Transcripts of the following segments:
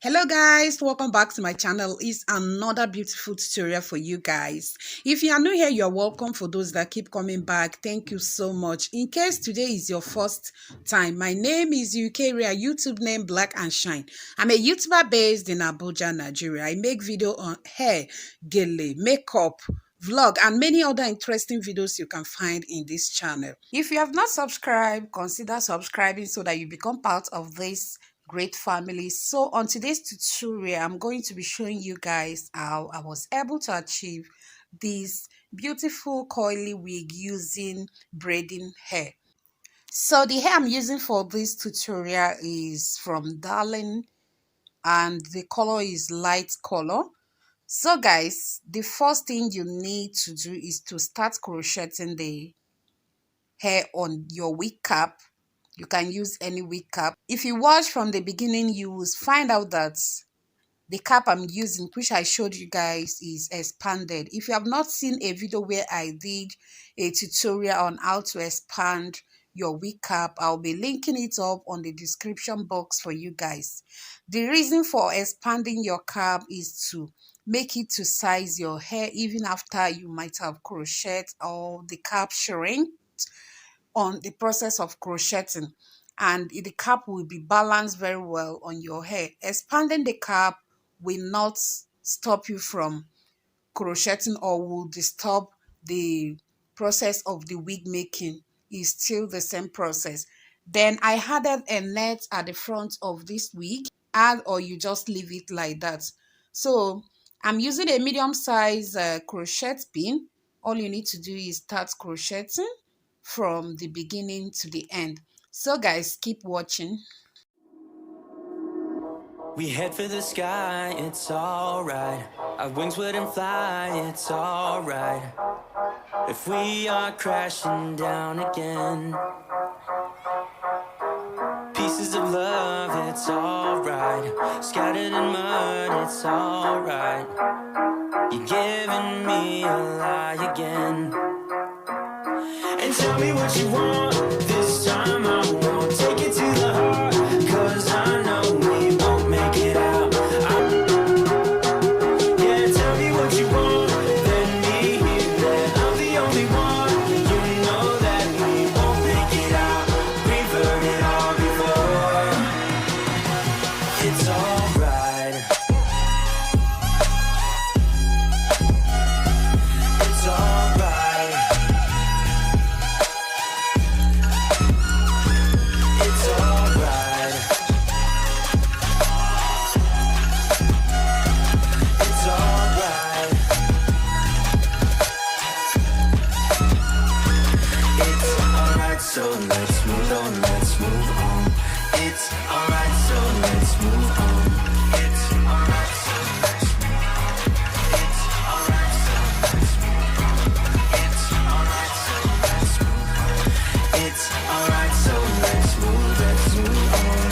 Hello guys, welcome back to my channel. It's another beautiful tutorial for you guys. If you are new here, you're welcome. For those that keep coming back, thank you so much. In case today is your first time, my name is Ria, YouTube name Black and Shine. I'm a YouTuber based in Abuja, Nigeria. I make video on hair, gele, makeup, vlog, and many other interesting videos you can find in this channel. If you have not subscribed, consider subscribing so that you become part of this great family. So on today's tutorial, I'm going to be showing you guys how I was able to achieve this beautiful coily wig using braiding hair. So the hair I'm using for this tutorial is from Darling, and the color is light color. So guys, the first thing you need to do is to start crocheting the hair on your wig cap. You can use any wig cap. If you watch from the beginning, you will find out that the cap I'm using, which I showed you guys, is expanded. If you have not seen a video where I did a tutorial on how to expand your wig cap, I'll be linking it up on the description box for you guys. The reason for expanding your cap is to make it to size your hair even after you might have crocheted or the cap shrink on the process of crocheting, and the cap will be balanced very well on your hair. Expanding the cap will not stop you from crocheting or will disturb the process of the wig making. Is still the same process. Then I added a net at the front of this wig, add or you just leave it like that. So I'm using a medium size crochet pin. All you need to do is start crocheting from the beginning to the end. So guys, keep watching. We head for the sky, it's alright. Our wings wouldn't fly, it's alright. If we are crashing down again, pieces of love, it's alright. Scattered in mud, it's alright. You're giving me a lie again. And tell me what you want, this time I won't take it to the heart, 'cause I know we won't make it out. Yeah, tell me what you want, let me hear that I'm the only one. You know that we won't make it out, we've heard it all before. It's alright. It's alright. It's alright. It's alright. It's alright, so let's move on, let's move on. It's alright, so let's move on. It's alright, so let's move on. It's alright, so let's move on. It's alright, so let's move on. It's alright, so let's move on.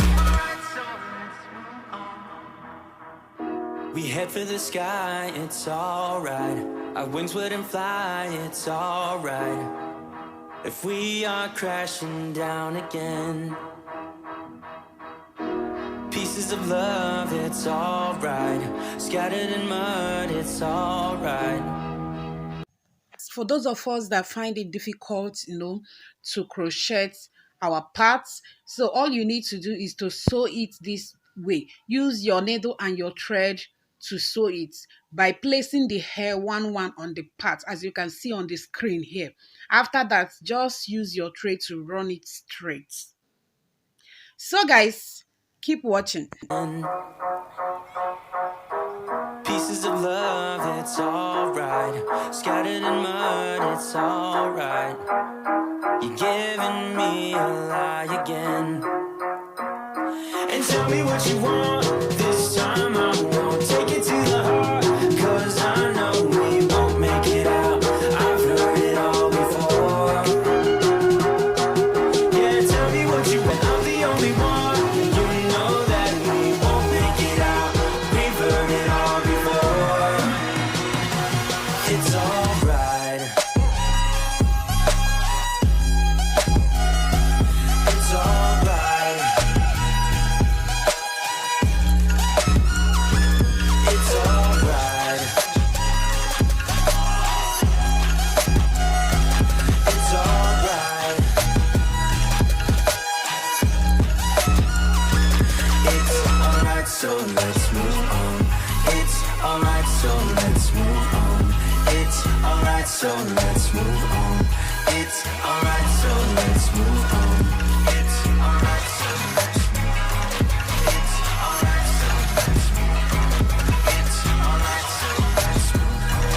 We head for the sky, it's alright. Our wings wouldn't fly, it's alright. If we are crashing down again, pieces of love, it's alright. Scattered in mud, it's alright. For those of us that find it difficult, to crochet our parts, so all you need to do is to sew it this way. Use your needle and your thread to sew it by placing the hair one on the part, as you can see on the screen here. After that, just use your thread to run it straight. So guys, keep watching. Pieces of love, it's alright. Scattered in mud, it's alright. You're giving me a lie again. And tell me what you want, this time I won't take it to the heart, 'cause I know we won't make it out, I've heard it all before. Yeah, tell me what you want, I'm the only one. You know that we won't make it out, we've heard it all before. It's alright. It's alright. move on. It's alright, so let's move on. It's alright, so let's move on. It's alright, so let's move on. It's alright, so let's move on. It's alright, so let's move on.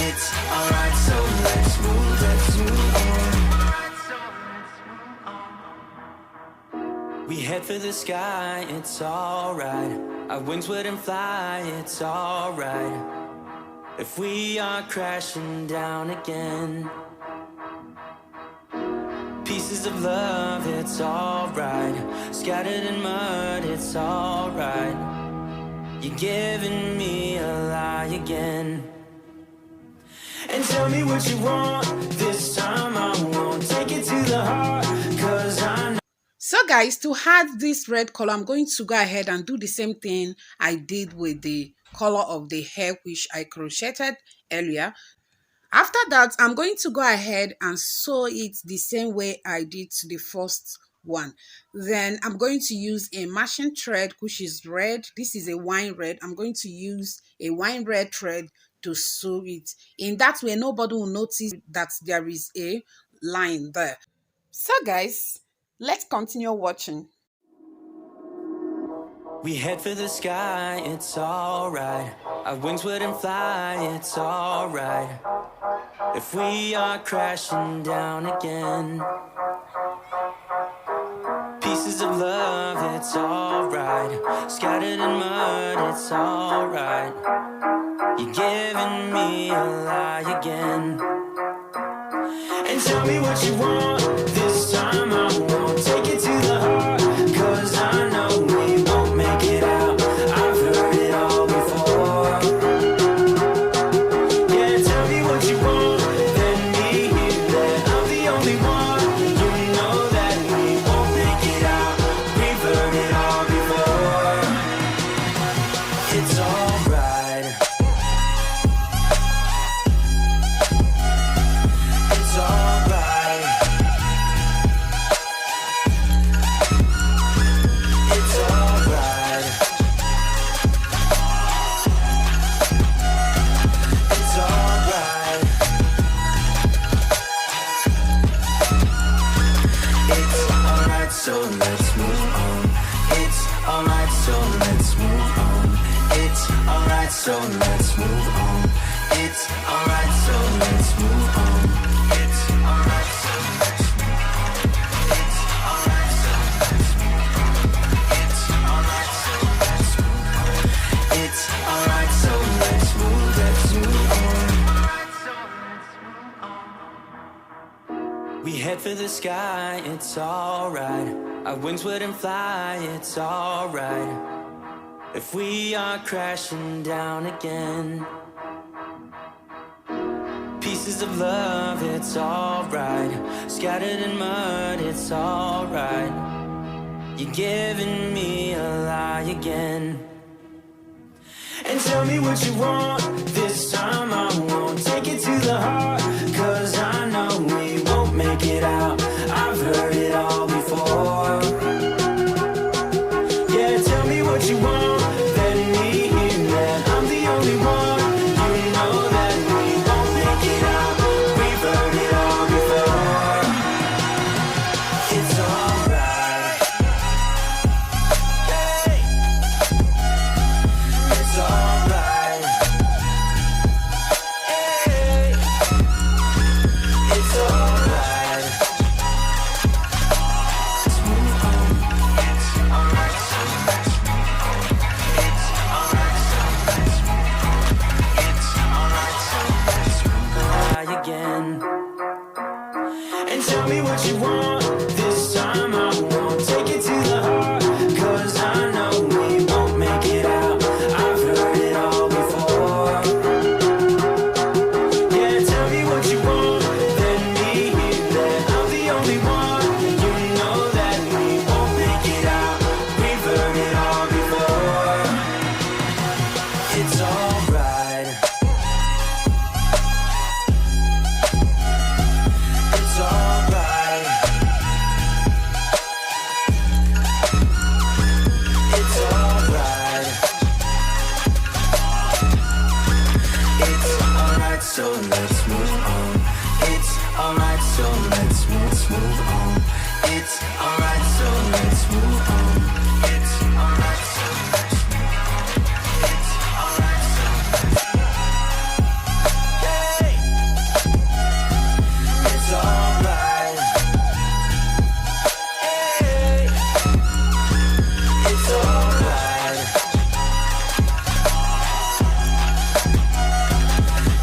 It's alright, so let's move on. We head for the sky, it's alright. Our wings wouldn't fly, it's alright. If we are crashing down again, pieces of love, it's alright. Scattered in mud, it's alright. You're giving me a lie again. And tell me what you want, this time I won't take it to the heart, 'cause I know. So guys, to add this red color, I'm going to go ahead and do the same thing I did with the color of the hair which I crocheted earlier. After that, I'm going to go ahead and sew it the same way I did to the first one. Then I'm going to use a matching thread which is red. This is a wine red. I'm going to use a wine red thread to sew it. In that way, nobody will notice that there is a line there. So guys, let's continue watching. We head for the sky, it's alright. Our wings wouldn't fly, it's alright. If we are crashing down again, pieces of love, it's alright. Scattered in mud, it's alright. You're giving me a lie again. And tell me what you want, this time I won't take it to the heart, 'cause I know we won't make it out. I've heard it all before. Yeah, tell me what you want, let me hear that I'm the only one. You know that we won't make it out. We've heard it all before. It's alright. It's alright. It's alright. It's alright. It's alright, so let's move on. It's alright, so let's move on. It's alright, so let's move on. It's alright, so let's move on. It's alright, so let's move on. It's alright, so let's move on. It's alright, so let's move on. It's alright, so let's move on. We head for the sky, it's alright. Our wings wouldn't fly, it's alright. If we are crashing down again, pieces of love, it's alright. Scattered in mud, it's alright. You're giving me a lie again. And tell me what you want, this time I won't take it to the heart, 'cause I know we won't make it out. I've heard it all before. Yeah, tell me what you want, let me hear that I'm the only one. You know that we won't make it out. We've heard it all before. It's alright. Hey. It's alright. Hey. It's alright. Let's move on. It's alright, so let's move on. It's alright, so let's move on. It's alright, so let's move on. Again. And tell me what you want, this time I won't take it to the heart, 'cause I know we won't make it out. I've heard it all before. Yeah, tell me what you want, let me hear that I'm the only one. You know that we won't make it out. We've heard it all before. It's alright. It's alright. so let's move on. It's alright, so let's move on. It's alright, so let's move on. It's alright, so let's move on. It's alright, so let's move on. Hey! It's alright. Hey! It's alright.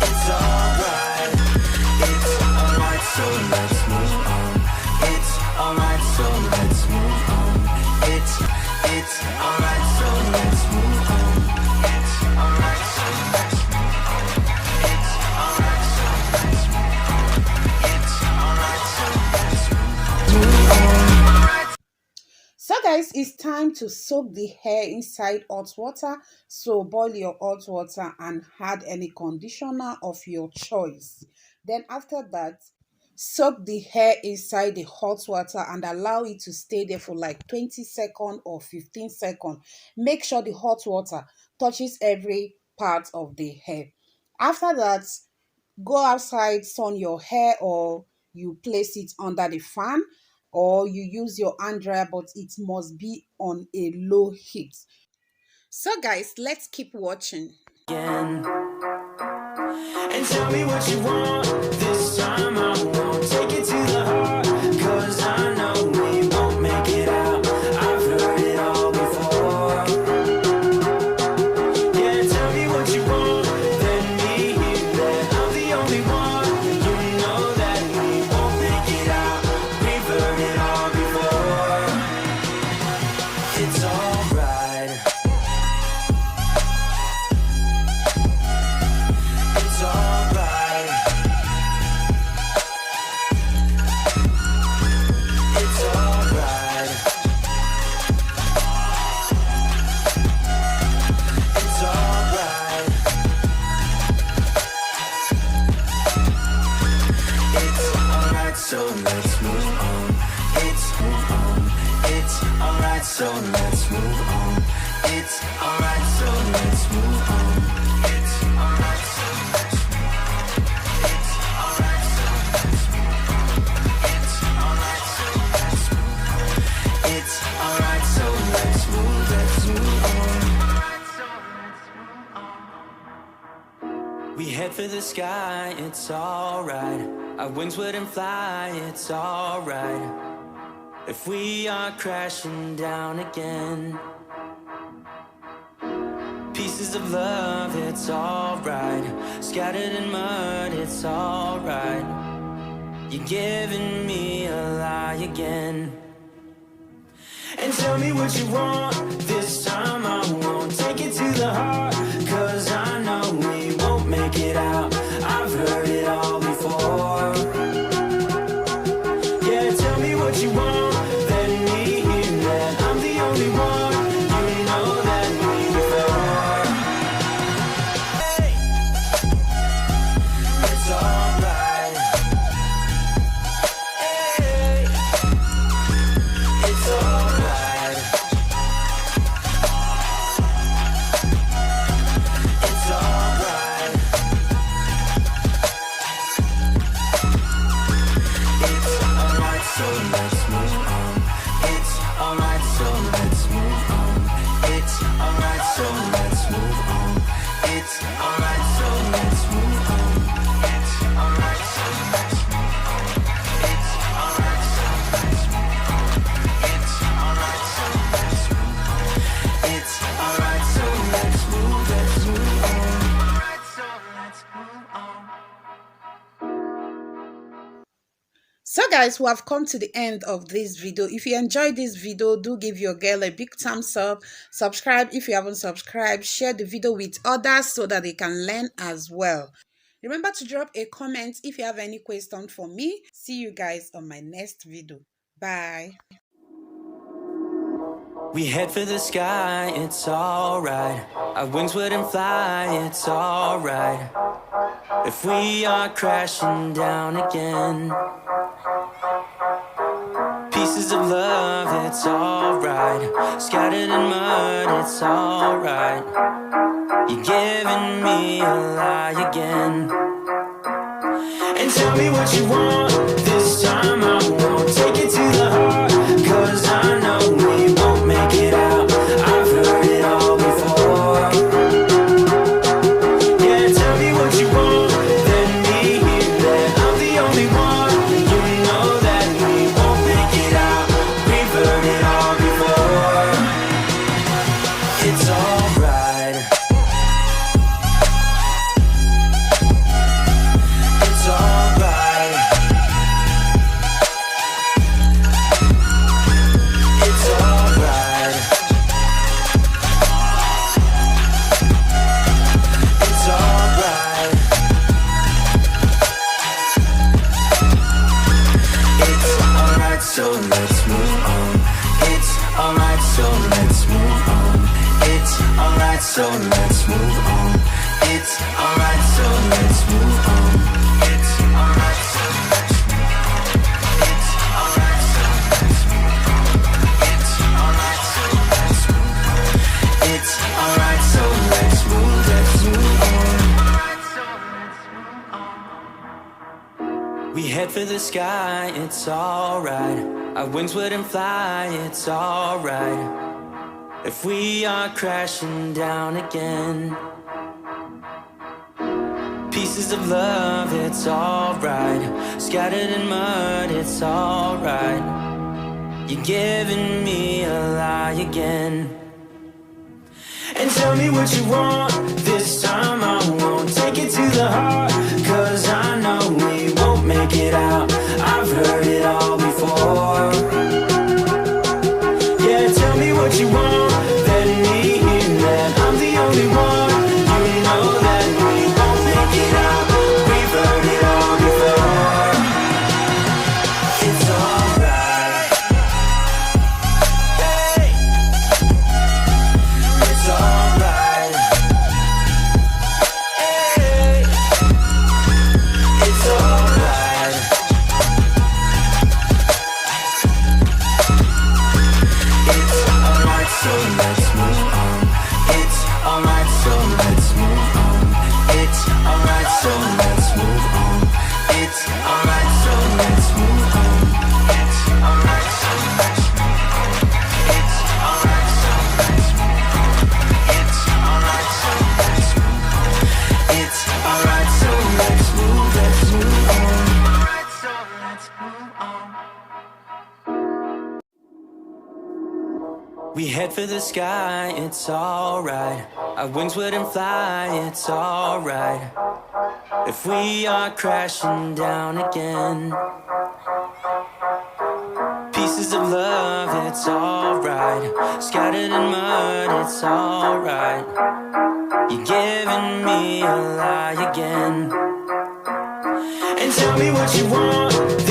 It's alright. It's alright, so let's move on. It's alright, so let's move on. It's alright, so let's move on. It's alright, so let's move on. It's alright, so let's move on. It's alright, so let's move on. So guys, it's time to soak the hair inside hot water. So boil your hot water and add any conditioner of your choice. Then after that, soak the hair inside the hot water and allow it to stay there for like 20 seconds or 15 seconds. Make sure the hot water touches every part of the hair. After that, go outside, sun your hair, or you place it under the fan, or you use your hand dryer, but it must be on a low heat. So guys, let's keep watching. Again. And tell me what you want. This time I won't take it to the heart, 'cause I know we won't make it out. I've heard it all before. Yeah, tell me what you want. Let me hear that I'm the only one. You know that we won't make it out. We've heard it all before. It's alright. It's alright. It's alright. It's alright. It's alright, so let's move on. It's move on. It's alright, so let's move on. It's alright, so let's move on. It's alright, so let's move on. It's alright, so let's move on. It's alright, so let's move on. It's alright, so let's move on. We head for the sky, it's alright. Our wings wouldn't fly, it's alright. If we are crashing down again, pieces of love, it's alright. Scattered in mud, it's alright. You're giving me a lie again. And tell me what you want. This time I won't take it to the heart, 'cause I know we won't make it out. I've heard it all before. Yeah, tell me what you want. Let me hear that I'm the only one. You know that before. Hey! It's alright. Hey! It's alright. It's alright. It's alright, so let's move on. It's alright, so let's move on. It's alright, so let's move on. It's alright, so let's move on. It's alright, so let's move on. It's alright, so let's move on. It's alright, so let's move on. It's alright, so let's move on. Alright, so let's move on. So guys, we have come to the end of this video. If you enjoyed this video, do give your girl a big thumbs up. Subscribe if you haven't subscribed. Share the video with others so that they can learn as well. Remember to drop a comment if you have any question for me. See you guys on my next video. Bye. We head for the sky, it's alright. Our wings wouldn't fly, it's alright. If we are crashing down again, pieces of love, it's alright. Scattered in mud, it's alright. You're giving me a lie again. and tell me what you want. This time I won't take it to the heart, 'cause I know we won't make it out. I've heard it all before. Yeah, tell me what you want, let me hear that I'm the only one. You know that we won't make it out. We've heard it all before. It's alright. It's alright. It's alright. It's alright. It's alright, so let's move on. It's alright, so let's move on. It's alright, so let's move on. It's alright, so let's move on. It's alright, so let's move on. It's alright, so let's move on. It's alright, so let's move on. It's alright, so let's move on. We head for the sky, it's alright. Our wings wouldn't fly, it's alright. If we are crashing down again, pieces of love, it's alright. Scattered in mud, it's alright. You're giving me a lie again. And tell me what you want. This time I won't take it to the heart, 'cause I know we won't make it out. I've heard it all before. Yeah, tell me what you want, let me hear that I'm the only one. You know that we won't make it out. We've heard it all before. It's alright. Hey, it's alright. Hey, it's alright. It's alright, so let's move on. It's alright, so let's move on. It's alright, so let's move on. It's alright, so let's move on. It's alright, so let's move on. It's alright, so let's move on. It's alright, so let's move on. It's alright, so let's move on. Alright, so let's move on. We head for the sky, it's alright. Our wings wouldn't fly, it's alright. If we are crashing down again, pieces of love, it's alright. Scattered in mud, it's alright. You're giving me a lie again. And tell me what you want.